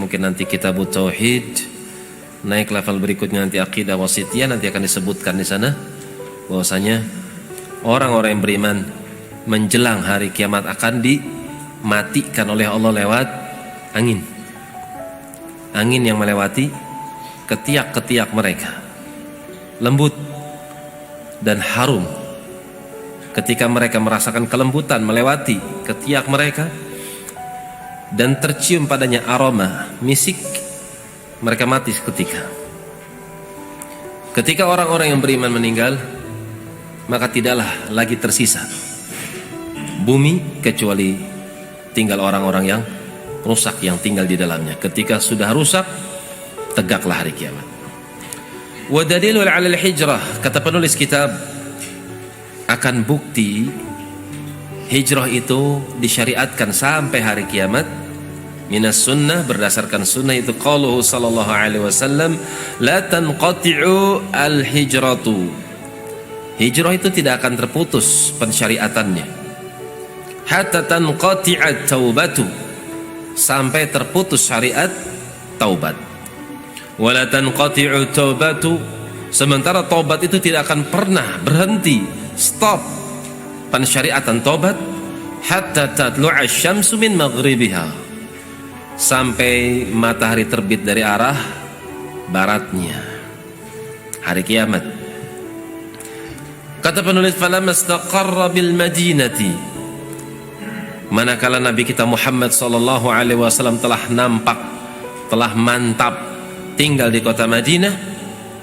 mungkin nanti kitabut tauhid, naik level berikutnya nanti akidah wasitiyah, nanti akan disebutkan di sana bahwasanya orang-orang yang beriman menjelang hari kiamat akan dimatikan oleh Allah lewat angin. Angin yang melewati ketiak-ketiak mereka, lembut dan harum. Ketika mereka merasakan kelembutan melewati ketiak mereka dan tercium padanya aroma misik, mereka mati seketika. Ketika orang-orang yang beriman meninggal, maka tidaklah lagi tersisa bumi kecuali tinggal orang-orang yang rusak yang tinggal di dalamnya. Ketika sudah rusak, tegaklah hari kiamat. Wa dalilul 'ala al-hijrah, kata penulis kitab, akan bukti hijrah itu disyariatkan sampai hari kiamat minas sunnah, berdasarkan sunnah itu qauluhu sallallahu alaihi wasallam, la tanqati'u al-hijratu. Hijrah itu tidak akan terputus pensyariatannya hatta tanqati'at taubatu, sampai terputus syariat taubat. Wala tanqati'u taubatu, sementara taubat itu tidak akan pernah berhenti, stop pensyariatan taubat hatta tatlu'a syamsu min maghribiha, sampai matahari terbit dari arah baratnya, hari kiamat. Kata penulis, falamma istaqarra bil madinati, manakala Nabi kita Muhammad sallallahu alaihi wasallam telah nampak, telah mantap tinggal di kota Madinah,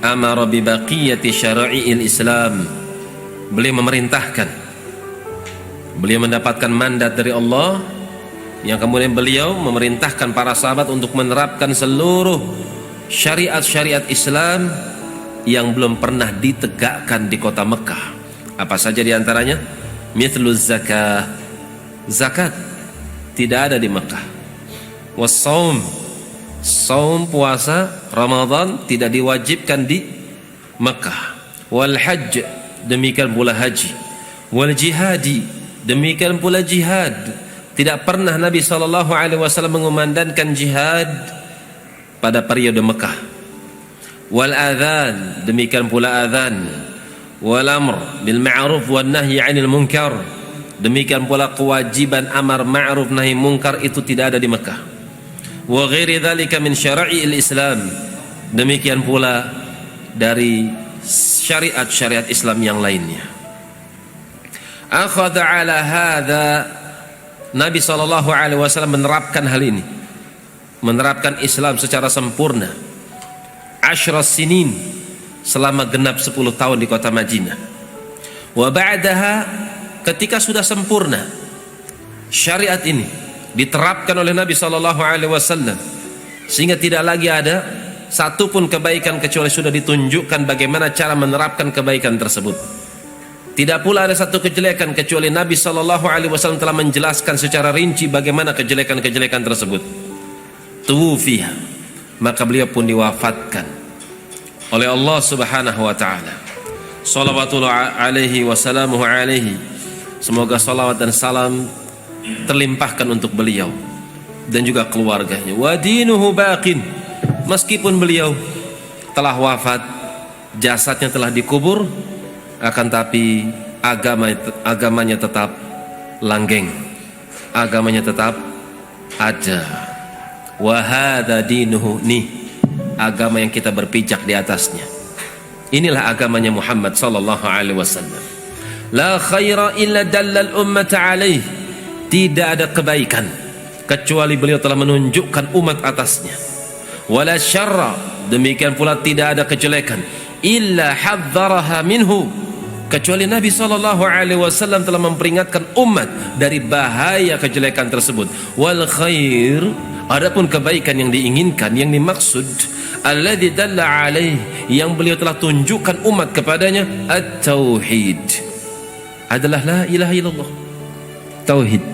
amara bi baqiyati syara'i'il Islam, beliau memerintahkan, beliau mendapatkan mandat dari Allah yang kemudian beliau memerintahkan para sahabat untuk menerapkan seluruh syariat-syariat Islam yang belum pernah ditegakkan di kota Mekah. Apa saja diantaranya? Mithlu zakah, zakat tidak ada di Mekah. Wassaum, saum puasa Ramadan tidak diwajibkan di Mekah. Wal hajj, demikian pula haji. Wal jihadi, demikian pula jihad. Tidak pernah Nabi SAW mengumandangkan jihad pada periode Mekah. Wal adhan, demikian pula adhan. Wal amr bil ma'ruf wan nahyi 'anil munkar, demikian pula kewajiban amar ma'ruf nahi munkar itu tidak ada di Mekah. Wa ghairi dzalika min syara'i'il Islam, demikian pula dari syariat-syariat Islam yang lainnya. Akhadha 'ala hadza, Nabi SAW menerapkan hal ini, menerapkan Islam secara sempurna. Asyra sinin, selama genap 10 tahun di kota Madinah. Wa ba'daha, ketika sudah sempurna syariat ini diterapkan oleh Nabi SAW, sehingga tidak lagi ada satupun kebaikan kecuali sudah ditunjukkan bagaimana cara menerapkan kebaikan tersebut. Tidak pula ada satu kejelekan kecuali Nabi SAW telah menjelaskan secara rinci bagaimana kejelekan-kejelekan tersebut. Tuwufiha, maka beliau pun diwafatkan oleh Allah Subhanahu wa ta'ala. Salawatullah alaihi wassalamuhu alaihi, semoga salawat dan salam terlimpahkan untuk beliau dan juga keluarganya. Wa dinuhu baqin, meskipun beliau telah wafat, jasadnya telah dikubur, akan tapi agamanya tetap langgeng, agamanya tetap ada. Wa hadza dinuhu, nih agama yang kita berpijak di atasnya. Inilah agamanya Muhammad sallallahu alaihi wasallam. La khaira illa dallal ummata alaih, tidak ada kebaikan kecuali beliau telah menunjukkan umat atasnya. Wala syarra, demikian pula tidak ada kejelekan illa hadzaraha minhu, kecuali Nabi SAW telah memperingatkan umat dari bahaya kejelekan tersebut. Wal khair, adapun kebaikan yang diinginkan, yang dimaksud, alladzi dalla alaih, yang beliau telah tunjukkan umat kepadanya, at-tauhid, adalah la ilaha illallah, tauhid.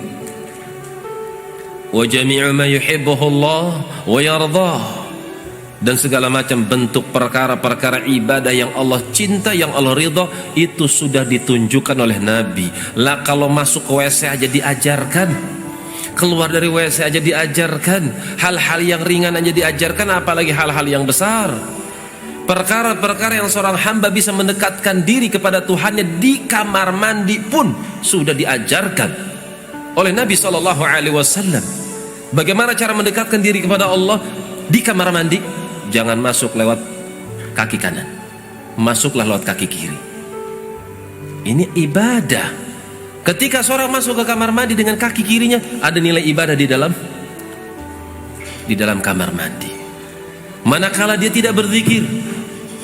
Wa jami'u ma yuhibbuhu Allah wa yardah, dan segala macam bentuk perkara-perkara ibadah yang Allah cinta, yang Allah ridha, itu sudah ditunjukkan oleh Nabi. Lah kalau masuk ke WC aja diajarkan, Keluar dari WC aja diajarkan, hal-hal yang ringan aja diajarkan, apalagi hal-hal yang besar. Perkara-perkara yang seorang hamba bisa mendekatkan diri kepada Tuhannya di kamar mandi pun sudah diajarkan oleh Nabi SAW. Bagaimana cara mendekatkan diri kepada Allah di kamar mandi? Jangan masuk lewat kaki kanan, masuklah lewat kaki kiri. Ini ibadah. Ketika seorang masuk ke kamar mandi dengan kaki kirinya, ada nilai ibadah di dalam kamar mandi. Manakala dia tidak berzikir,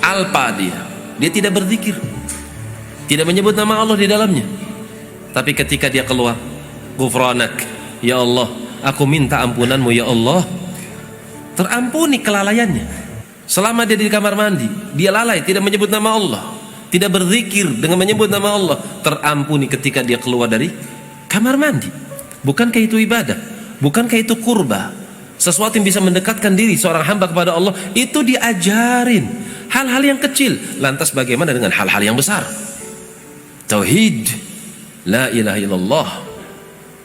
alpa dia tidak berzikir, tidak menyebut nama Allah di dalamnya. Tapi ketika dia keluar, ghufranak ya Allah, aku minta ampunanmu ya Allah, terampuni kelalaiannya. Selama dia di kamar mandi, dia lalai tidak menyebut nama Allah, tidak berzikir dengan menyebut nama Allah, terampuni ketika dia keluar dari kamar mandi. Bukankah itu ibadah? Bukankah itu kurba? Sesuatu yang bisa mendekatkan diri seorang hamba kepada Allah, itu diajarin hal-hal yang kecil. Lantas bagaimana dengan hal-hal yang besar? Tauhid, la ilaha illallah,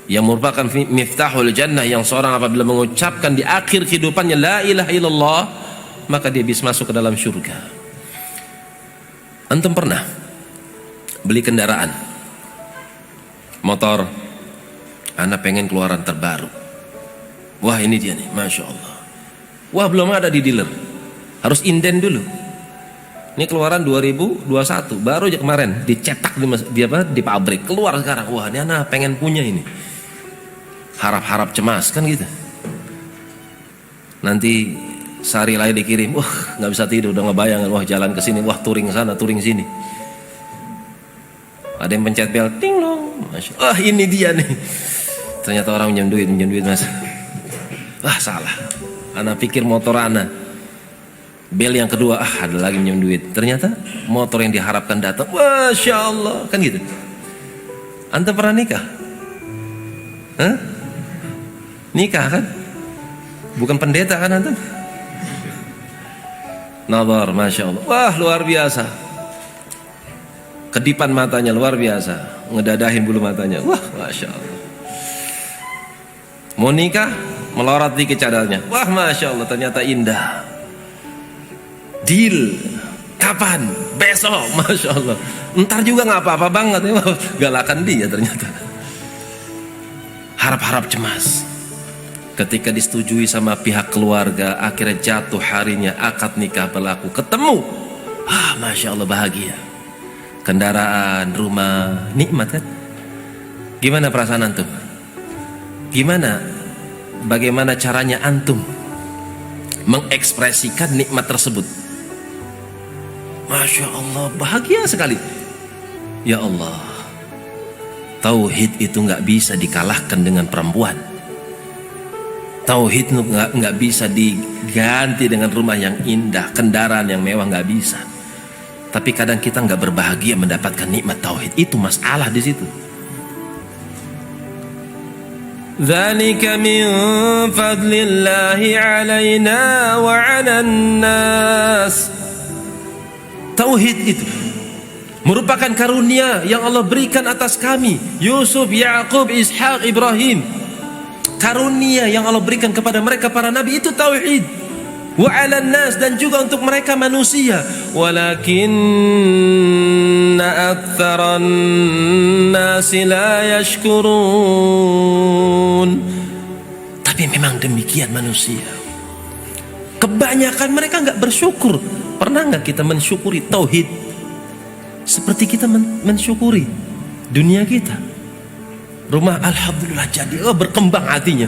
yang merupakan miftahul jannah, yang seorang apabila mengucapkan di akhir kehidupannya la ilaha illallah, maka dia bisa masuk ke dalam surga. Antum pernah beli kendaraan motor, anak pengen keluaran terbaru, wah ini dia nih, Masya Allah, wah belum ada di dealer, harus inden dulu, ini keluaran 2021, baru aja kemarin dicetak di pabrik, keluar sekarang, wah ini anak pengen punya ini, harap-harap cemas kan gitu. Nanti sehari lain dikirim, wah nggak bisa tidur, udah ngebayangin, wah jalan ke sini, wah touring sana, touring sini. Ada yang pencet bel, ting long, wah ini dia nih. Ternyata orang minjem duit mas. Wah salah, anak pikir motor anak. Bel yang kedua, ada lagi minjem duit. Ternyata motor yang diharapkan datang, Masya Allah, kan gitu. Anda pernah nikah? Hah? Nikah kan? Bukan pendeta kan antum? Nazar, Masya Allah, wah luar biasa, kedipan matanya luar biasa, ngedadahin bulu matanya, wah Masya Allah. Mau nikah, melorot dikit cadalnya, wah Masya Allah, ternyata indah. Deal, kapan? Besok, Masya Allah. Ntar juga nggak apa-apa banget, ya. Galakan dia ternyata. Harap-harap cemas. Ketika disetujui sama pihak keluarga, akhirnya jatuh harinya, akad nikah berlaku, ketemu, Masya Allah bahagia. Kendaraan, rumah, nikmat kan? Gimana perasaan antum? Bagaimana caranya antum mengekspresikan nikmat tersebut? Masya Allah bahagia sekali. Ya Allah, tauhid itu nggak bisa dikalahkan dengan perempuan. Tauhid nggak bisa diganti dengan rumah yang indah, kendaraan yang mewah, nggak bisa. Tapi kadang kita nggak berbahagia mendapatkan nikmat tauhid, itu masalah di situ. Dzalika min fadlillahi alaina wa 'alan nas. Tauhid itu merupakan karunia yang Allah berikan atas kami, Yusuf, Yaqub, Ishaq, Ibrahim. Karunia yang Allah berikan kepada mereka para nabi itu tauhid. Wa 'alan nas, dan juga untuk mereka manusia. Walakinna aktsaran nasi la yashkurun. Tapi memang demikian manusia. Kebanyakan mereka enggak bersyukur. Pernah enggak kita mensyukuri tauhid seperti kita mensyukuri dunia kita? Rumah alhamdulillah jadi, berkembang hatinya.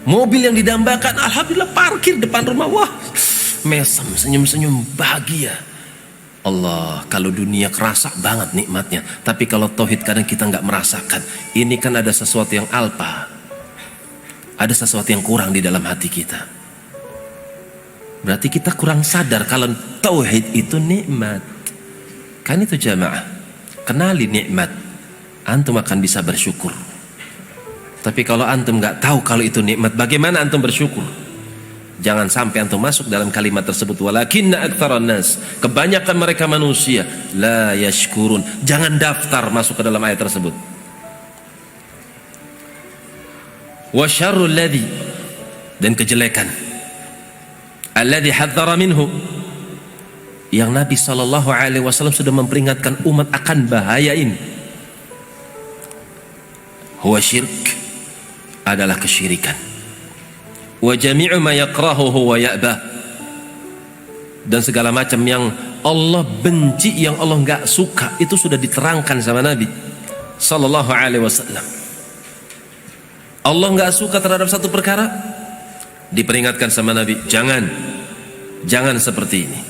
Mobil yang didambakan, alhamdulillah parkir depan rumah, wah mesem, senyum-senyum bahagia. Allah, kalau dunia kerasa banget nikmatnya, tapi kalau tauhid kadang kita nggak merasakan. Ini kan ada sesuatu yang alpa, ada sesuatu yang kurang di dalam hati kita. Berarti kita kurang sadar kalau tauhid itu nikmat. Kan itu jamaah, kenali nikmat, antum akan bisa bersyukur. Tapi kalau antum nggak tahu kalau itu nikmat, bagaimana antum bersyukur? Jangan sampai antum masuk dalam kalimat tersebut, walakinna aktsaran nas, kebanyakan mereka manusia la yashkurun. Jangan daftar masuk ke dalam ayat tersebut. wa syarrul ladzi, dan kejelekan alladzi hadzara minhu, yang Nabi SAW sudah memperingatkan umat akan bahaya ini. Huwa syirk, adalah kesyirikan. Wa jami'u ma yakrahuhu wa ya'bah, dan segala macam yang Allah benci, yang Allah enggak suka, itu sudah diterangkan sama Nabi sallallahu alaihi wasallam. Allah enggak suka terhadap satu perkara, diperingatkan sama Nabi, jangan seperti ini.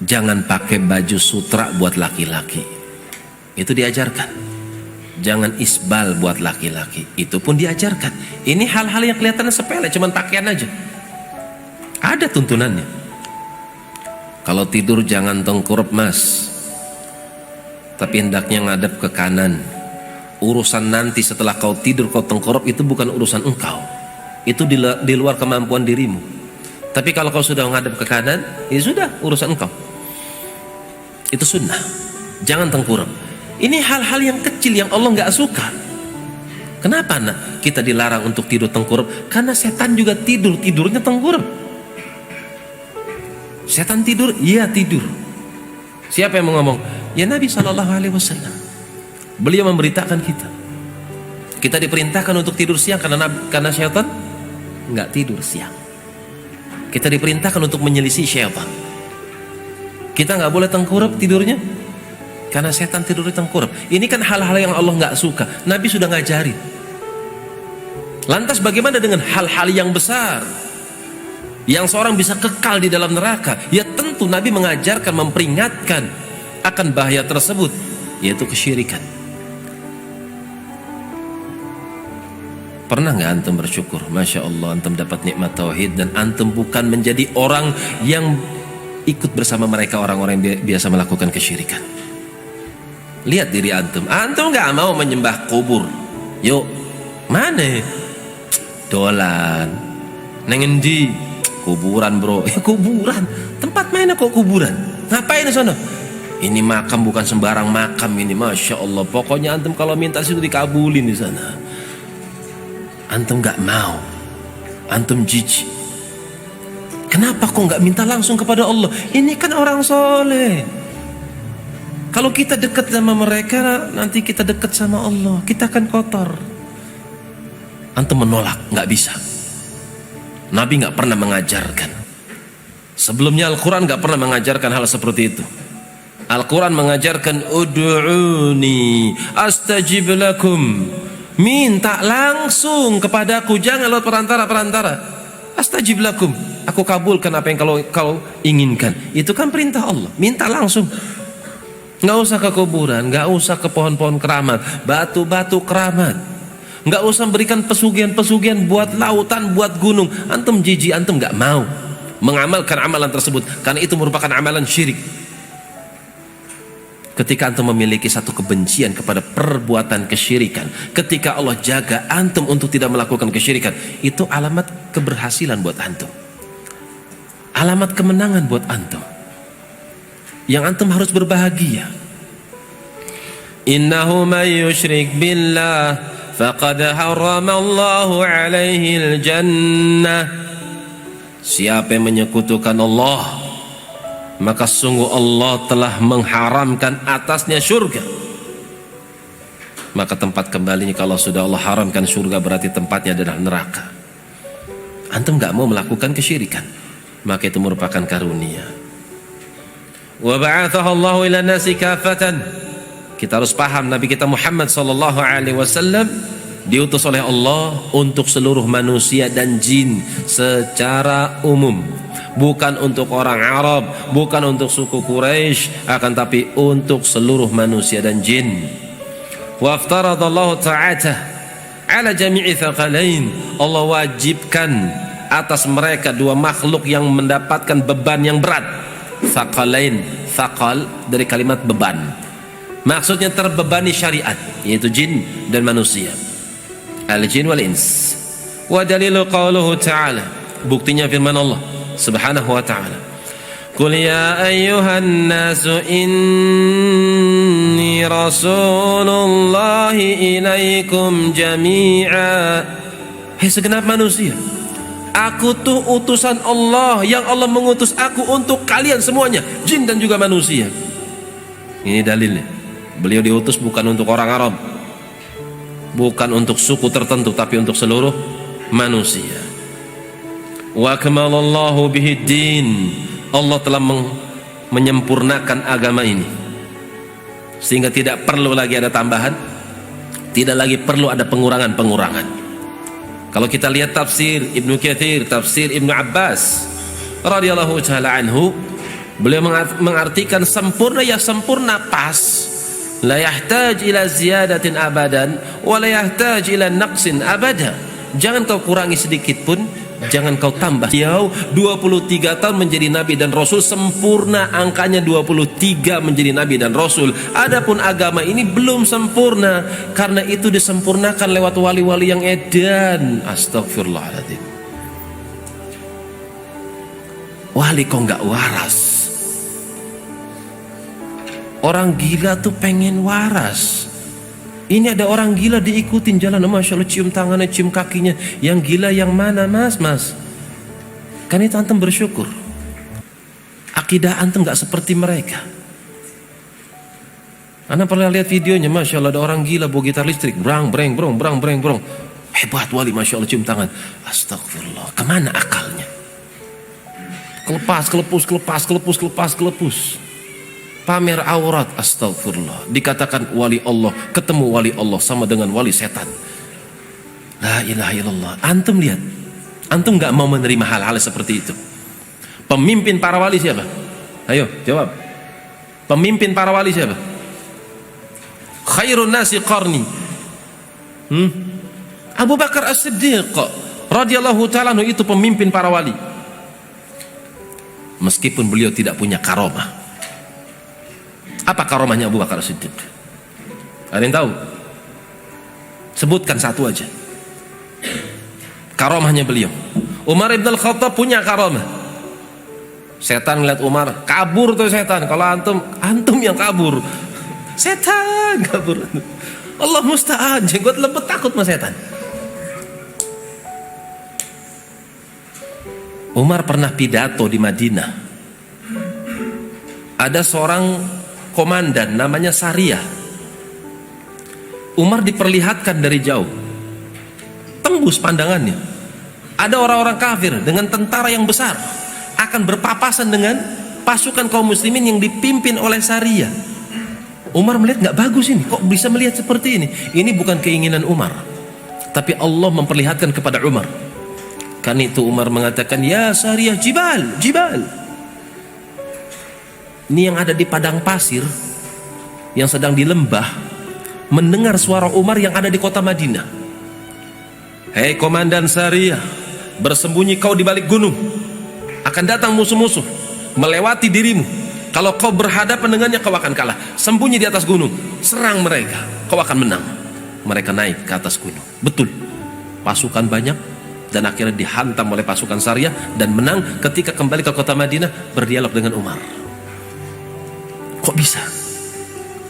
Jangan pakai baju sutra buat laki-laki, itu diajarkan. Jangan isbal buat laki-laki, itu pun diajarkan. Ini hal-hal yang kelihatan sepele, cuman pakaian aja, ada tuntunannya. Kalau tidur jangan tengkurap mas, tapi hendaknya ngadep ke kanan. Urusan nanti setelah kau tidur kau tengkurap, itu bukan urusan engkau, itu di luar kemampuan dirimu. Tapi kalau kau sudah ngadep ke kanan, ya sudah urusan engkau. Itu sunnah, jangan tengkurap. Ini hal-hal yang kecil yang Allah nggak suka. Kenapa nak kita dilarang untuk tidur tengkurap? Karena setan juga tidurnya tengkurap. Setan tidur, iya tidur. Siapa yang mau ngomong? Ya Nabi SAW. Beliau memberitakan kita. Kita diperintahkan untuk tidur siang karena syaitan nggak tidur siang. Kita diperintahkan untuk menyelisih syaitan. Kita nggak boleh tengkurap tidurnya, karena setan tidurnya tengkurap. Ini kan hal-hal yang Allah nggak suka. Nabi sudah ngajarin. Lantas bagaimana dengan hal-hal yang besar, yang seorang bisa kekal di dalam neraka? Ya tentu Nabi mengajarkan, memperingatkan akan bahaya tersebut, yaitu kesyirikan. Pernah nggak antum bersyukur? Masya Allah, antum dapat nikmat tauhid dan antum bukan menjadi orang yang ikut bersama mereka orang-orang yang biasa melakukan kesyirikan. Lihat diri antum. Antum nggak mau menyembah kubur. Yuk, mana? Dolan. Nengendi? Kuburan bro. Kuburan. Tempat mana kok kuburan? Ngapain di sana? Ini makam bukan sembarang makam ini. Masya Allah. Pokoknya antum kalau minta situ dikabulin di sana. Antum nggak mau. Antum jijik. Kenapa kok nggak minta langsung kepada Allah? Ini kan orang soleh. Kalau kita dekat sama mereka, nanti kita dekat sama Allah, kita akan kotor. Antum menolak, nggak bisa. Nabi nggak pernah mengajarkan. Sebelumnya Al-Quran nggak pernah mengajarkan hal seperti itu. Al-Quran mengajarkan ud'uni astajib lakum. Minta langsung kepadaku, jangan lewat perantara-perantara. Astajib lakum, aku kabulkan apa yang kau inginkan. Itu kan perintah Allah, minta langsung. Nggak usah ke kuburan, nggak usah ke pohon-pohon keramat, batu-batu keramat. Nggak usah berikan pesugihan-pesugihan buat lautan, buat gunung. Antum jijik, antum nggak mau mengamalkan amalan tersebut, karena itu merupakan amalan syirik. Ketika antum memiliki satu kebencian kepada perbuatan kesyirikan, ketika Allah jaga antum untuk tidak melakukan kesyirikan, itu alamat keberhasilan buat antum, alamat kemenangan buat antum, yang antum harus berbahagia. Innahu may yushrik billah faqad harramallahu alaihi al-jannah. Siapa yang menyekutukan Allah, maka sungguh Allah telah mengharamkan atasnya surga. Maka tempat kembalinya kalau sudah Allah haramkan surga, berarti tempatnya adalah neraka. Antum gak mau melakukan kesyirikan, maka itu merupakan karunia. Wa ba'athahu Allahu ila nasi kafatan. Kita harus paham Nabi kita Muhammad sallallahu alaihi wasallam diutus oleh Allah untuk seluruh manusia dan jin secara umum. Bukan untuk orang Arab, bukan untuk suku Quraisy, akan tapi untuk seluruh manusia dan jin. Wa aftaradallahu ta'ala ala jami'i thaqalain. Allah wajibkan atas mereka dua makhluk yang mendapatkan beban yang berat. Thaqalain, thaqal dari kalimat beban. Maksudnya terbebani syariat, yaitu jin dan manusia. Al-jin wal ins. Wa dalilu qauluhu ta'ala. Buktinya firman Allah Subhanahu wa ta'ala, Qul ya ayyuhan nasu inni rasulullahi ilaikum jami'a. Hei segenap manusia, aku tuh utusan Allah, yang Allah mengutus aku untuk kalian semuanya, jin dan juga manusia. Ini dalilnya. Beliau diutus bukan untuk orang Arab, bukan untuk suku tertentu, tapi untuk seluruh manusia. Wa kamalallahu bihi din. Allah telah menyempurnakan agama ini sehingga tidak perlu lagi ada tambahan, tidak lagi perlu ada pengurangan-pengurangan. Kalau kita lihat tafsir Ibnu Katsir, tafsir Ibnu Abbas radhiyallahu taala anhu, beliau mengartikan sempurna, ya sempurna pas, la yahtaj ila ziyadatin abadan wa la yahtaj ila naqsin abada. Jangan kau kurangi sedikit pun, jangan kau tambah. Beliau 23 tahun menjadi nabi dan rasul, sempurna angkanya 23 menjadi nabi dan rasul. Adapun agama ini belum sempurna, karena itu disempurnakan lewat wali-wali yang edan. Astagfirullahaladzim. Wali kok nggak waras? Orang gila tuh pengen waras. Ini ada orang gila diikutin jalan, Masya Allah, cium tangannya, cium kakinya. Yang gila yang mana mas? Kan itu antum bersyukur. Akidah antum gak seperti mereka. Anda pernah lihat videonya, Masya Allah, ada orang gila bawa gitar listrik, brang breng brong. Hebat wali, Masya Allah, cium tangan. Astagfirullah, kemana akalnya? Kelepus. Pamer aurat, astagfirullah. Dikatakan wali Allah, ketemu wali Allah sama dengan wali setan. La ilaha illallah. Antum lihat, antum gak mau menerima hal-hal seperti itu. Pemimpin para wali siapa? Ayo jawab. Pemimpin para wali siapa? Khairun nasi qarni, Abu Bakar As-Siddiq radhiyallahu ta'ala anhu, itu pemimpin para wali. Meskipun beliau tidak punya karomah. Apa karomahnya Abu Bakar As-Siddiq? Ada yang tahu? Sebutkan satu aja. Karomahnya beliau. Umar ibn al-Khattab punya karomah. Setan ngeliat Umar, kabur tuh setan. Kalau antum yang kabur. Setan kabur. Allah musta'an, jenggot lembut takut sama setan. Umar pernah pidato di Madinah. Ada seorang komandan namanya Sariyah. Umar diperlihatkan dari jauh, tembus pandangannya, ada orang-orang kafir dengan tentara yang besar akan berpapasan dengan pasukan kaum muslimin yang dipimpin oleh Sariyah. Umar melihat nggak bagus ini, kok bisa melihat seperti ini? Ini bukan keinginan Umar, tapi Allah memperlihatkan kepada Umar. Kan itu Umar mengatakan, ya Sariyah, jibal. Ini yang ada di padang pasir, yang sedang di lembah, mendengar suara Umar yang ada di kota Madinah. Hei komandan Sariyah, bersembunyi kau di balik gunung. Akan datang musuh-musuh melewati dirimu. Kalau kau berhadapan dengannya, kau akan kalah. Sembunyi di atas gunung, serang mereka, kau akan menang. Mereka naik ke atas gunung. Betul, pasukan banyak, dan akhirnya dihantam oleh pasukan Sariyah dan menang. Ketika kembali ke kota Madinah, berdialog dengan Umar. Kok bisa?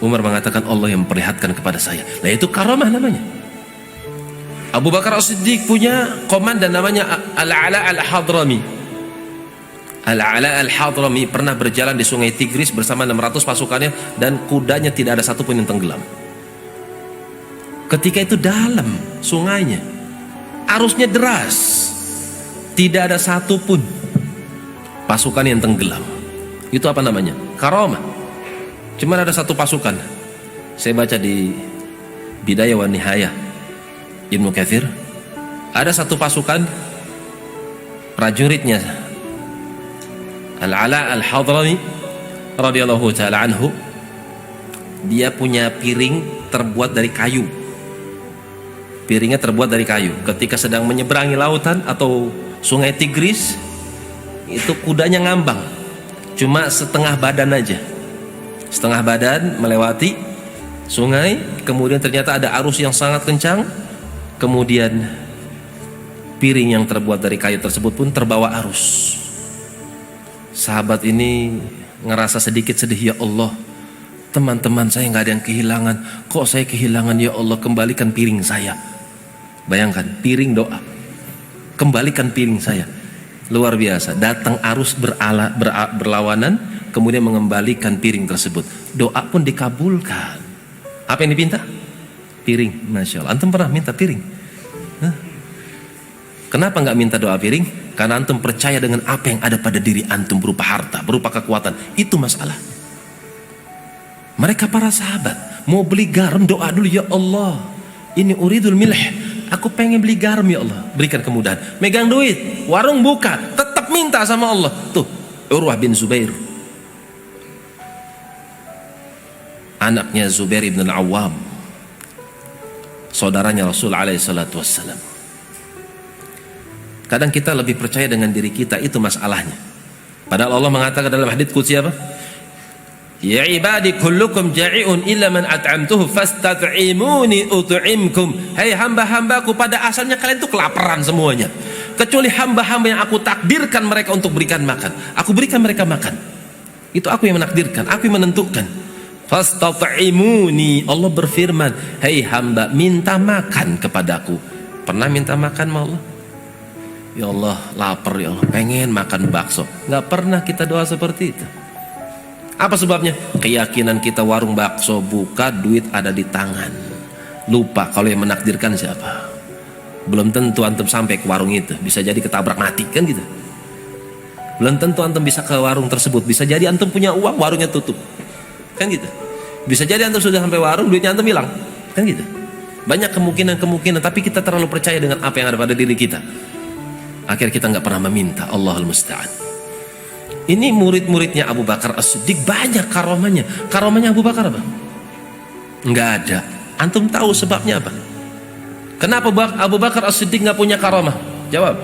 Umar mengatakan, Allah yang memperlihatkan kepada saya. Nah itu karomah namanya. Abu Bakar As-Siddiq punya komandan namanya Al-Ala Al-Hadrami. Al-Ala Al-Hadrami pernah berjalan di sungai Tigris bersama 600 pasukannya, dan kudanya tidak ada satupun yang tenggelam. Ketika itu dalam sungainya, arusnya deras, tidak ada satupun pasukan yang tenggelam. Itu apa namanya? Karomah. Cuma ada satu pasukan, saya baca di Bidayah wa Nihayah Ibnu Katsir, ada satu pasukan prajuritnya Al-Ala Al-Hadrami radhiyallahu ta'ala anhu, dia punya piring terbuat dari kayu. Piringnya terbuat dari kayu. Ketika sedang menyeberangi lautan atau sungai Tigris, itu kudanya ngambang, cuma setengah badan aja. Setengah badan melewati sungai, kemudian ternyata ada arus yang sangat kencang, kemudian piring yang terbuat dari kayu tersebut pun terbawa arus. Sahabat ini ngerasa sedikit sedih, ya Allah, teman-teman saya nggak ada yang kehilangan, kok saya kehilangan, ya Allah, kembalikan piring saya. Bayangkan, piring doa, kembalikan piring saya. Luar biasa, datang arus berlawanan, kemudian mengembalikan piring tersebut. Doa pun dikabulkan. Apa yang dipinta? Piring. Masya Allah. Antum pernah minta piring? Hah? Kenapa nggak minta doa piring? Karena antum percaya dengan apa yang ada pada diri antum berupa harta, berupa kekuatan. Itu masalah. Mereka para sahabat mau beli garam, doa dulu, ya Allah, ini uridul milh, aku pengen beli garam, ya Allah, berikan kemudahan. Megang duit, warung buka, tetap minta sama Allah. Tuh, Urwah bin Zubair, anaknya Zubair ibn al-Awwam, saudaranya Rasul alaihi salatu wassalam. Kadang kita lebih percaya dengan diri kita, itu masalahnya. Padahal Allah mengatakan dalam hadits qudsi apa? Ya ibadi kullukum ja'iun illa man at'amtuhu fastat'imuni ut'imkum. Hai hamba-hambaku, pada asalnya kalian itu kelaparan semuanya, kecuali hamba-hamba yang aku takdirkan mereka untuk berikan makan, aku berikan mereka makan. Itu aku yang menakdirkan, aku yang menentukan. Fastat'imuni, Allah berfirman, hai hamba, minta makan kepadaku. Pernah minta makan sama Allah? Ya Allah, lapar, ya Allah, pengen makan bakso. Nggak pernah kita doa seperti itu. Apa sebabnya? Keyakinan kita warung bakso buka, duit ada di tangan. Lupa kalau yang menakdirkan siapa. Belum tentu antum sampai ke warung itu, bisa jadi ketabrak mati, kan gitu. Belum tentu antum bisa ke warung tersebut, bisa jadi antum punya uang, warungnya tutup, kan gitu. Bisa jadi antum sudah sampai warung, duitnya antum hilang, kan gitu. Banyak kemungkinan, tapi kita terlalu percaya dengan apa yang ada pada diri kita. Akhirnya kita nggak pernah meminta. Allahul musta'an. Ini murid-muridnya Abu Bakar As-Siddiq banyak karomanya. Karomanya Abu Bakar apa? Nggak ada. Antum tahu sebabnya apa? Kenapa Abu Bakar As-Siddiq nggak punya karomah? Jawab.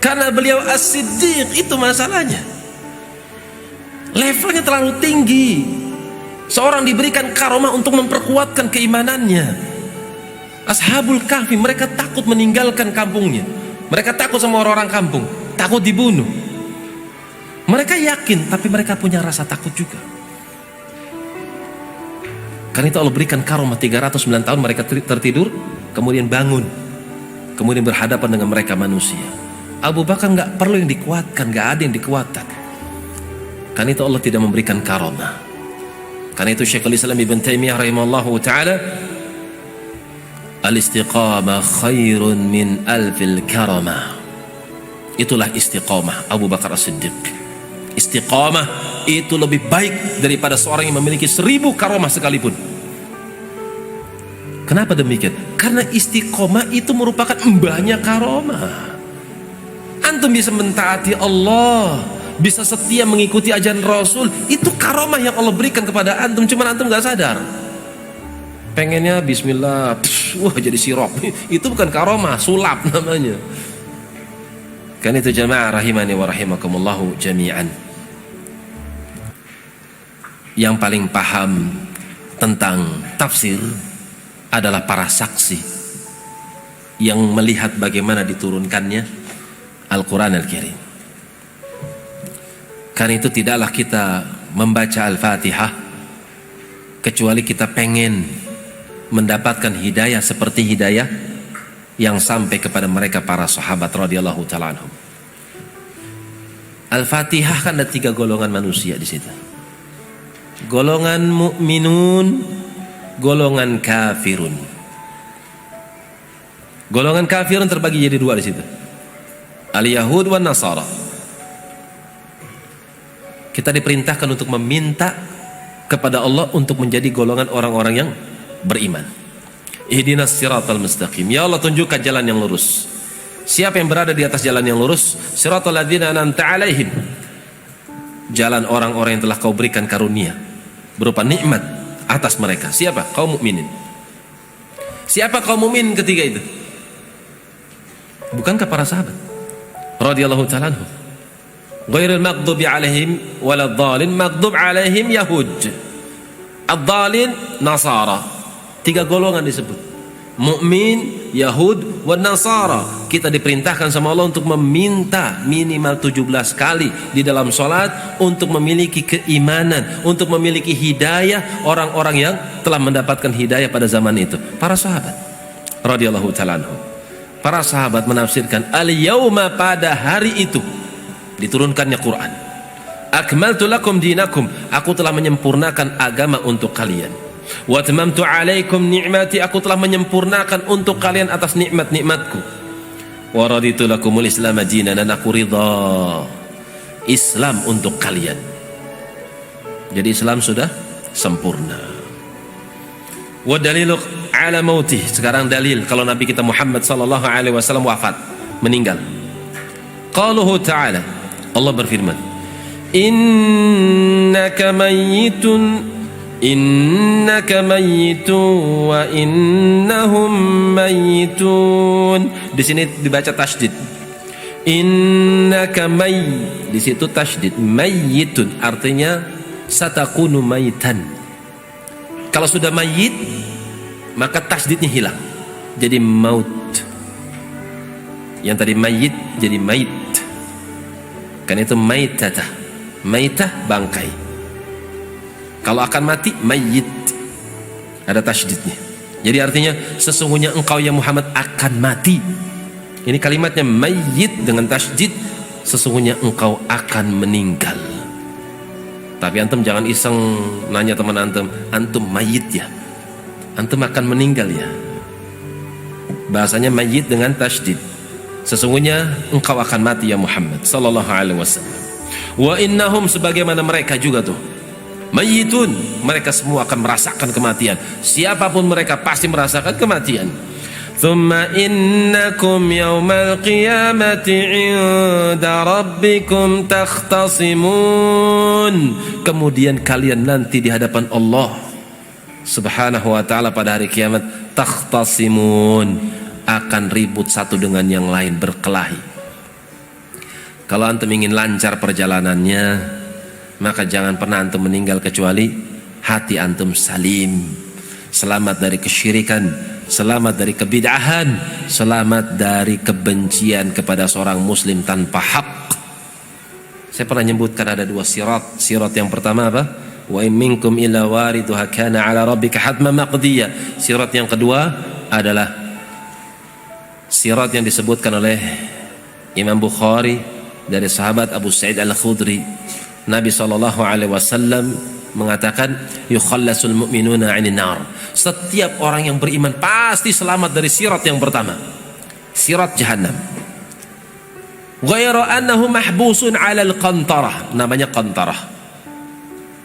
Karena beliau As-Siddiq, itu masalahnya. Levelnya terlalu tinggi. Seorang diberikan karomah untuk memperkuatkan keimanannya. Ashabul Kahfi, mereka takut meninggalkan kampungnya. Mereka takut sama orang-orang kampung, takut dibunuh. Mereka yakin, tapi mereka punya rasa takut juga. Karena itu Allah berikan karomah 309 tahun mereka tertidur, kemudian bangun, kemudian berhadapan dengan mereka manusia. Abu Bakar nggak perlu yang dikuatkan, nggak ada yang dikuatkan. Karena itu Allah tidak memberikan karomah. Karena itu Syekhul Islam Ibn Taimiyah rahimahullahu taala, al-istiqamah khairun min alfil karamah. Itulah istiqamah Abu Bakar As-Siddiq. Istiqamah itu lebih baik daripada seorang yang memiliki 1000 karomah sekalipun. Kenapa demikian? Karena istiqamah itu merupakan mbahnya karomah. Antum bisa mentaati Allah, bisa setia mengikuti ajaran Rasul, itu karomah yang Allah berikan kepada antum, cuman antum gak sadar. Pengennya bismillah, wah jadi sirop. Itu bukan karomah, sulap namanya. Kan itu jamaah rahimani wa rahimakumullahu jami'an. Yang paling paham tentang tafsir adalah para saksi yang melihat bagaimana diturunkannya Al-Quran Al-Karim. Karena itu tidaklah kita membaca Al-Fatihah kecuali kita pengen mendapatkan hidayah seperti hidayah yang sampai kepada mereka para sahabat radhiyallahu ta'ala anhum. Al-Fatihah kan ada 3 golongan manusia di situ. Golongan mukminun, golongan kafirun. Golongan kafirun terbagi jadi 2 di situ. Al-Yahud wan Nasara. Kita diperintahkan untuk meminta kepada Allah untuk menjadi golongan orang-orang yang beriman. Ihdinas siratal mustaqim. Ya Allah, tunjukkan jalan yang lurus. Siapa yang berada di atas jalan yang lurus? Siratal ladzina an'amta 'alaihim. Jalan orang-orang yang telah Kau berikan karunia berupa nikmat atas mereka. Siapa? Kaum mukminin. Siapa kaum mukmin ketiga itu? Bukankah para sahabat radhiyallahu ta'ala anhum? Ghairil maghdubi 'alaihim waladhdallin. Maghdub 'alaihim Yahud, ad-dhalin Nasara. 3 golongan disebut. Mukmin, Yahud, wa Nasara. Kita diperintahkan sama Allah untuk meminta minimal 17 kali di dalam sholat untuk memiliki keimanan, untuk memiliki hidayah orang-orang yang telah mendapatkan hidayah pada zaman itu. Para sahabat radhiyallahu ta'ala anhum. Para sahabat menafsirkan al-yauma, pada hari itu diturunkannya Quran. Akmaltu lakum dinakum, aku telah menyempurnakan agama untuk kalian. Wa atmamtu alaikum ni'mati, aku telah menyempurnakan untuk kalian atas nikmat-nikmatku. Wa raditu lakumul islam dinan, dan aku ridha Islam untuk kalian. Jadi Islam sudah sempurna. Wa dalilu ala mautih, sekarang dalil kalau Nabi kita Muhammad sallallahu alaihi wasallam wafat, meninggal. Qaluhu ta'ala, Allah berfirman, innaka mayyitun wa innahum mayyitun. Di sini dibaca tasydid. Innaka di situ tasydid. Mayyitun artinya satakunu mayitan. Kalau sudah mayit maka tasydidnya hilang, jadi maut. Yang tadi mayit jadi mayit. Kan itu maytatah. Maytah bangkai. Kalau akan mati, mayyit, ada tasydidnya. Jadi artinya sesungguhnya engkau ya Muhammad akan mati. Ini kalimatnya mayyit dengan tasydid, sesungguhnya engkau akan meninggal. Tapi antum jangan iseng nanya teman antum mayyit ya, antum akan meninggal ya. Bahasanya mayyit dengan tasydid, sesungguhnya engkau akan mati ya Muhammad sallallahu alaihi wasallam. Wa innahum, sebagaimana mereka juga tuh mayyitun, mereka semua akan merasakan kematian. Siapapun mereka pasti merasakan kematian. Thumma innakum yawmal qiyamati 'inda rabbikum takhtasimun. Kemudian kalian nanti di hadapan Allah Subhanahu wa ta'ala pada hari kiamat takhtasimun, akan ribut satu dengan yang lain, berkelahi. Kalau antum ingin lancar perjalanannya, maka jangan pernah antum meninggal kecuali hati antum salim, selamat dari kesyirikan, selamat dari kebid'ahan, selamat dari kebencian kepada seorang muslim tanpa hak. Saya pernah menyebutkan ada dua sirat. Sirat yang pertama apa? Wa in minkum illa wariduha kana ala rabbika hatman maqdiya. Sirat yang kedua adalah sirat yang disebutkan oleh Imam Bukhari dari sahabat Abu Sa'id Al-Khudri. Nabi SAW mengatakan yukhallasul mu'minuna 'anil nar. Setiap orang yang beriman pasti selamat dari sirat yang pertama, sirat jahanam. Ghayra annahu mahbusun 'alal qantarah, namanya qantarah.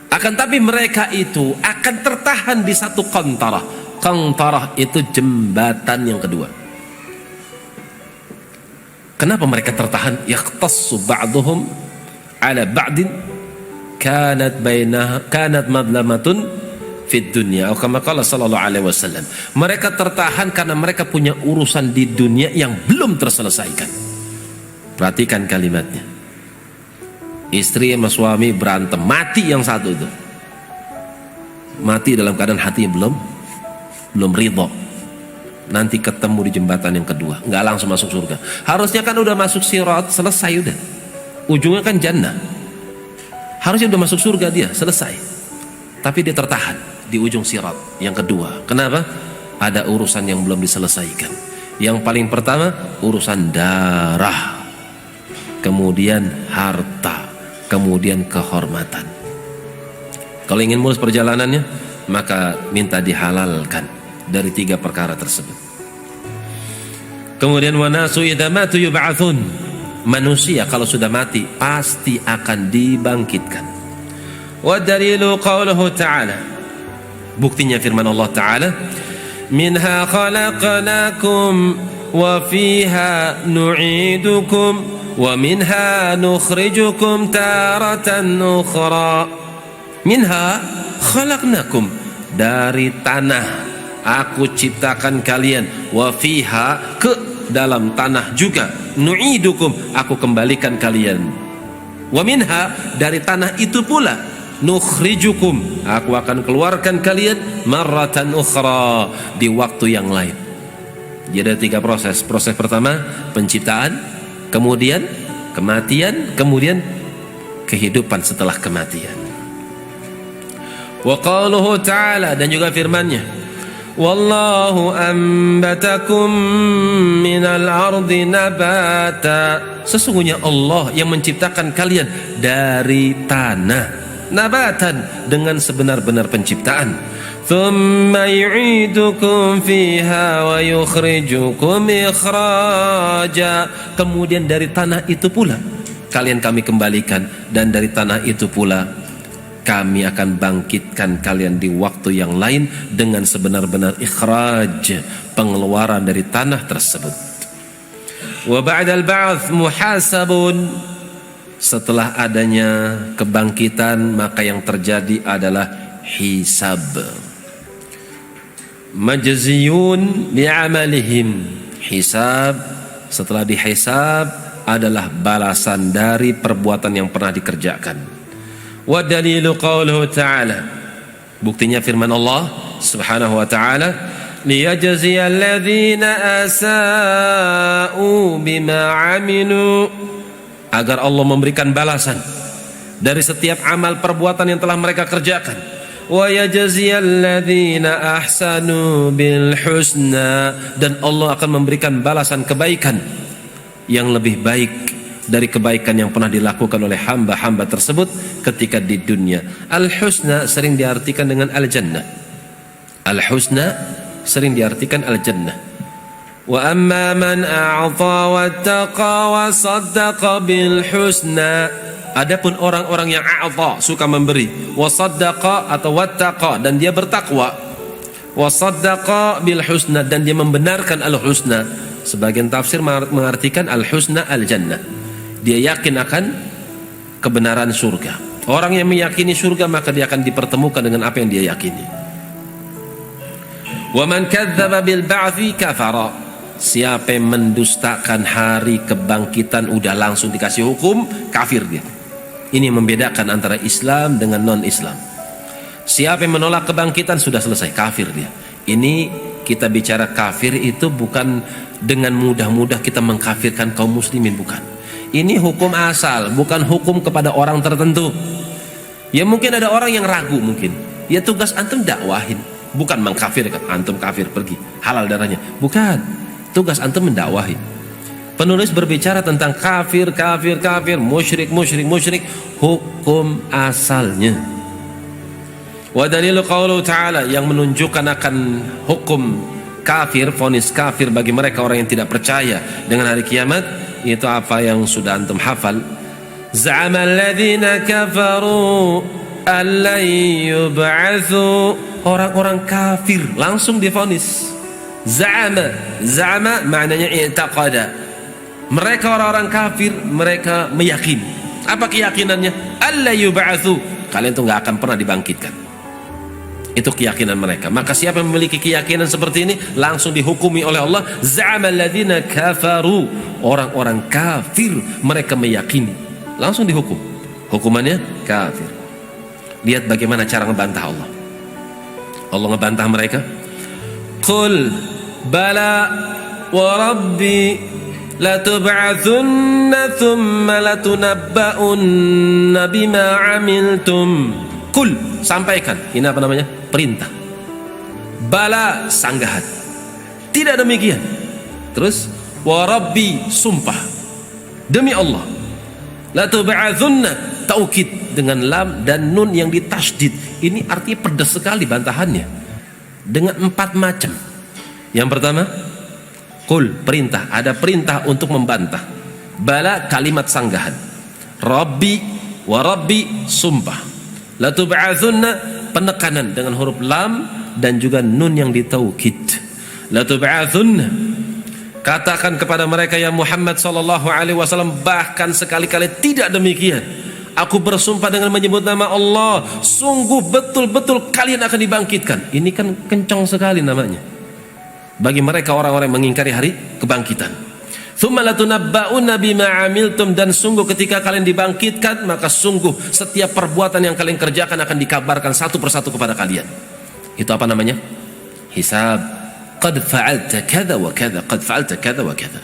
Akan tapi mereka itu akan tertahan di satu qantarah. Qantarah itu jembatan yang kedua. Kenapa mereka tertahan? Yaqtassu ba'duhum ala ba'din kanat madlamatun fid dunya, atau kama qala sallallahu alaihi wasallam. Mereka tertahan karena mereka punya urusan di dunia yang belum terselesaikan. Perhatikan kalimatnya. Istri sama suami berantem, mati yang satu itu. Mati dalam keadaan hatinya belum ridho. Nanti ketemu di jembatan yang kedua, nggak langsung masuk surga. Harusnya kan udah masuk sirat, selesai udah. Ujungnya kan jannah, harusnya udah masuk surga dia, selesai. Tapi dia tertahan di ujung sirat yang kedua. Kenapa? Ada urusan yang belum diselesaikan. Yang paling pertama urusan darah, kemudian harta, kemudian kehormatan. Kalau ingin mulus perjalanannya, maka minta dihalalkan dari 3 perkara tersebut. Kemudian wanasu idza matu yub'atsun. Manusia kalau sudah mati pasti akan dibangkitkan. Wa dalilu qauluhu ta'ala, buktinya firman Allah Ta'ala, minha khalaqnakum wa fiha nu'idukum wa minha nukhrijukum taratan ukhra. Minha khalaqnakum, dari tanah aku ciptakan kalian, wa fiha, ke dalam tanah juga, nu'idukum, aku kembalikan kalian, wa minha, dari tanah itu pula, nukhrijukum, aku akan keluarkan kalian marratan ukhra, di waktu yang lain. Jadi ada 3 proses. Proses pertama penciptaan, kemudian kematian, kemudian kehidupan setelah kematian. Wa qauluhu ta'ala, dan juga firman-Nya, wallahu ambatakum minal ardi nabata. Sesungguhnya Allah yang menciptakan kalian dari tanah, nabatan, dengan sebenar-benar penciptaan. Thumma yu'idukum fiha wa yukhrijukum ikhraja. Kemudian dari tanah itu pula kalian kami kembalikan, dan dari tanah itu pula kami akan bangkitkan kalian di waktu yang lain dengan sebenar-benar ikhraj, pengeluaran dari tanah tersebut. Wa ba'dal ba'ts muhasabun. Setelah adanya kebangkitan, maka yang terjadi adalah hisab. Majziyun bi'amalihim. Hisab, setelah dihisab adalah balasan dari perbuatan yang pernah dikerjakan. Wa dalilu qauluhu ta'ala, buktinya firman Allah subhanahu wa ta'ala, liyajziyal ladzina asa'u bima 'amilu, agar Allah memberikan balasan dari setiap amal perbuatan yang telah mereka kerjakan. Wa yajziyal ladzina ahsanu bil husna, dan Allah akan memberikan balasan kebaikan yang lebih baik dari kebaikan yang pernah dilakukan oleh hamba-hamba tersebut ketika di dunia. Al-husna sering diartikan dengan al-jannah. Al-husna sering diartikan al-jannah. Wa amma man a'ta wattaqa wa saddaqa bil husna. Adapun orang-orang yang a'ta, suka memberi, wa saddaqa atau wattaqa, dan dia bertakwa, wa saddaqa bil husna, dan dia membenarkan al-husna. Sebagian tafsir mengartikan al-husna al-jannah. Dia yakin akan kebenaran surga. Orang yang meyakini surga, maka dia akan dipertemukan dengan apa yang dia yakini. Wa man kadzdzaba bil ba'tsi kafara. Siapa yang mendustakan hari kebangkitan, udah langsung dikasih hukum, kafir dia. Ini yang membedakan antara Islam dengan non-Islam. Siapa yang menolak kebangkitan, sudah selesai, kafir dia. Ini kita bicara kafir itu bukan dengan mudah-mudah kita mengkafirkan kaum muslimin, bukan. Ini hukum asal, bukan hukum kepada orang tertentu. Ya mungkin ada orang yang ragu, mungkin ya tugas antum dakwahin, bukan mengkafirkan. Antum kafir, pergi, halal darahnya, bukan. Tugas antum mendakwahi. Penulis berbicara tentang kafir, musyrik, hukum asalnya. Wa dalilu qauluhu ta'ala, yang menunjukkan akan hukum kafir, vonis kafir bagi mereka orang yang tidak percaya dengan hari kiamat, itu apa yang sudah antum hafal. Za'ama alladhina kafaru allan yub'atsu. Orang-orang kafir langsung divonis. Za'ama maknanya i'taqada. Mereka orang-orang kafir, mereka meyakini. Apa keyakinannya? Alla yub'atsu, kalian tuh nggak akan pernah dibangkitkan. Itu keyakinan mereka. Maka siapa yang memiliki keyakinan seperti ini langsung dihukumi oleh Allah. Za'ama alladzina kafaru, orang-orang kafir mereka meyakini, langsung dihukum. Hukumannya kafir. Lihat bagaimana cara ngebantah Allah. Allah ngebantah mereka. Qul bala wa rabbi latub'atsunna thumma latunabba'unna bima 'amiltum. Kul, sampaikan. Ini apa namanya? Perintah. Bala, sanggahan. Tidak demikian. Terus wa rabbi, sumpah demi Allah. Latub'atsunna, taukid dengan lam dan nun yang ditasydid. Ini artinya pedas sekali bantahannya dengan 4 macam. Yang pertama, kul, perintah, ada perintah untuk membantah. Bala, kalimat sanggahan. Rabbi, wa rabbi, sumpah. Latub'atsunna, penekanan dengan huruf lam dan juga nun yang ditaukid. Latub'atsunna, katakan kepada mereka ya Muhammad sallallahu alaihi wasallam, bahkan sekali-kali tidak demikian. Aku bersumpah dengan menyebut nama Allah, sungguh betul-betul kalian akan dibangkitkan. Ini kan kencang sekali namanya bagi mereka orang-orang yang mengingkari hari kebangkitan. Tsumma latunabba'unna bima 'amiltum, dan sungguh ketika kalian dibangkitkan, maka sungguh setiap perbuatan yang kalian kerjakan akan dikabarkan satu persatu kepada kalian. Itu apa namanya? Hisab. qad fa'alta kadza wa kadza, qad fa'alta kadza wa kadza.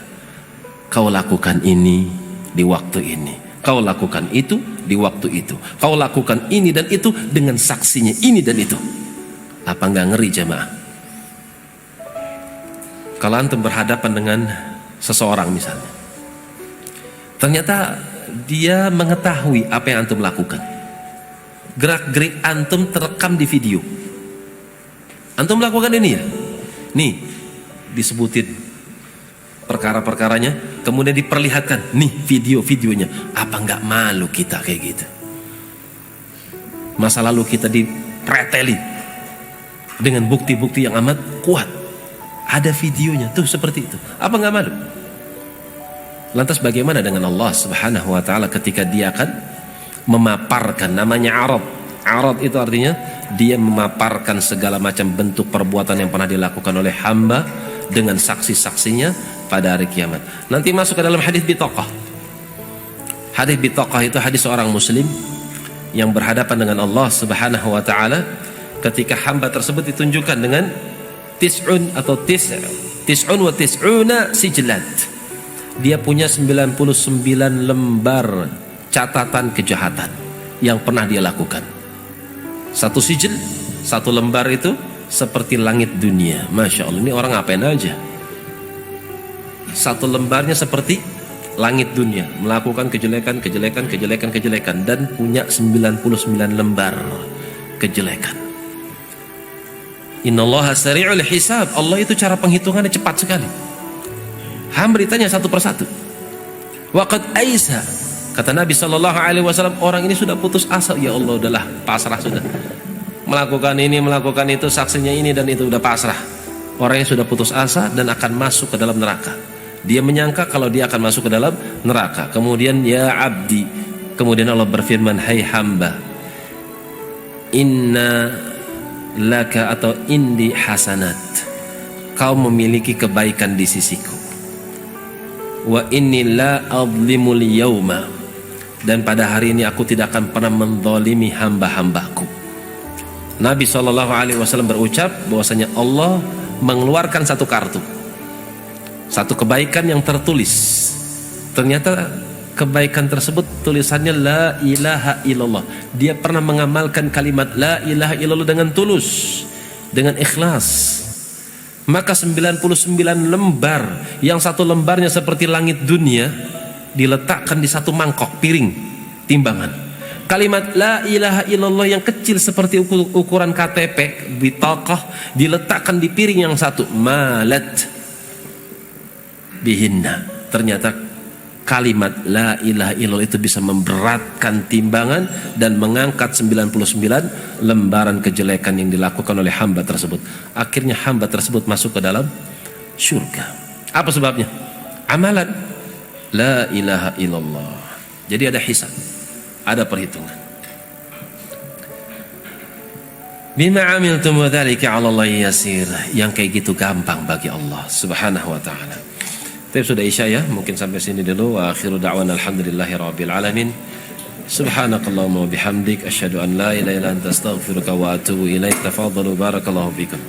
Kau lakukan ini di waktu ini, kau lakukan itu di waktu itu, kau lakukan ini dan itu dengan saksinya ini dan itu. Apa enggak ngeri jemaah? Kalau antum berhadapan dengan seseorang misalnya, ternyata dia mengetahui apa yang antum lakukan, gerak-gerik antum terekam di video. Antum melakukan ini ya, nih disebutin perkara-perkaranya, kemudian diperlihatkan, nih video-videonya. Apa nggak malu kita kayak gitu? Masa lalu kita dipreteli dengan bukti-bukti yang amat kuat, ada videonya tuh seperti itu. Apa nggak malu? Lantas bagaimana dengan Allah Subhanahu wa taala ketika dia akan memaparkan, namanya arad. Arad itu artinya dia memaparkan segala macam bentuk perbuatan yang pernah dilakukan oleh hamba dengan saksi-saksinya pada hari kiamat. Nanti masuk ke dalam hadis bitaqah. Hadis bitaqah itu hadis seorang muslim yang berhadapan dengan Allah Subhanahu wa taala ketika hamba tersebut ditunjukkan dengan tis'un atau tis'un wa tis'una sijlat. Dia punya 99 lembar catatan kejahatan yang pernah dia lakukan. Satu sijil, satu lembar itu seperti langit dunia. Masya Allah, ini orang ngapain aja? Satu lembarnya seperti langit dunia, melakukan kejelekan dan punya 99 lembar kejelekan. Innallaha sari'ul hisab. Allah itu cara penghitungannya cepat sekali. Hamba ditanya satu persatu. Waqad aisa, kata Nabi SAW, orang ini sudah putus asa. Ya Allah, udahlah, pasrah sudah. Melakukan ini, melakukan itu, saksinya ini dan itu, udah pasrah. Orangnya sudah putus asa dan akan masuk ke dalam neraka. Dia menyangka kalau dia akan masuk ke dalam neraka. Kemudian ya abdi, kemudian Allah berfirman, hai hamba, inna laka atau indi hasanat, kau memiliki kebaikan di sisiku. Wa inni la adlimul yauma, dan pada hari ini aku tidak akan pernah menzalimi hamba-hambaku. Nabi SAW berucap bahwasanya Allah mengeluarkan satu kartu, satu kebaikan yang tertulis. Ternyata kebaikan tersebut tulisannya la ilaha illallah. Dia pernah mengamalkan kalimat la ilaha illallah dengan tulus, dengan ikhlas. Maka 99 lembar, yang satu lembarnya seperti langit dunia, diletakkan di satu mangkok piring timbangan. Kalimat la ilaha illallah yang kecil seperti ukuran KTP bitaqah diletakkan di piring yang satu, malat bihinna. Ternyata kalimat la ilaha illallah itu bisa memberatkan timbangan dan mengangkat 99 lembaran kejelekan yang dilakukan oleh hamba tersebut. Akhirnya hamba tersebut masuk ke dalam surga. Apa sebabnya? Amalan la ilaha illallah. Jadi ada hisab, ada perhitungan. Bima amiltum wa dzalika 'ala Allah yasir. Yang kayak gitu gampang bagi Allah Subhanahu wa taala. Tapi sudah isya ya, mungkin sampai sini dulu. Wa akhiru da'wana alhamdulillahi rabbil alamin. Subhanakallahumma wa bihamdik asyhadu an la ilaha illa anta astaghfiruka wa atubu ilaik. Tafadhalu barakallahu fikum.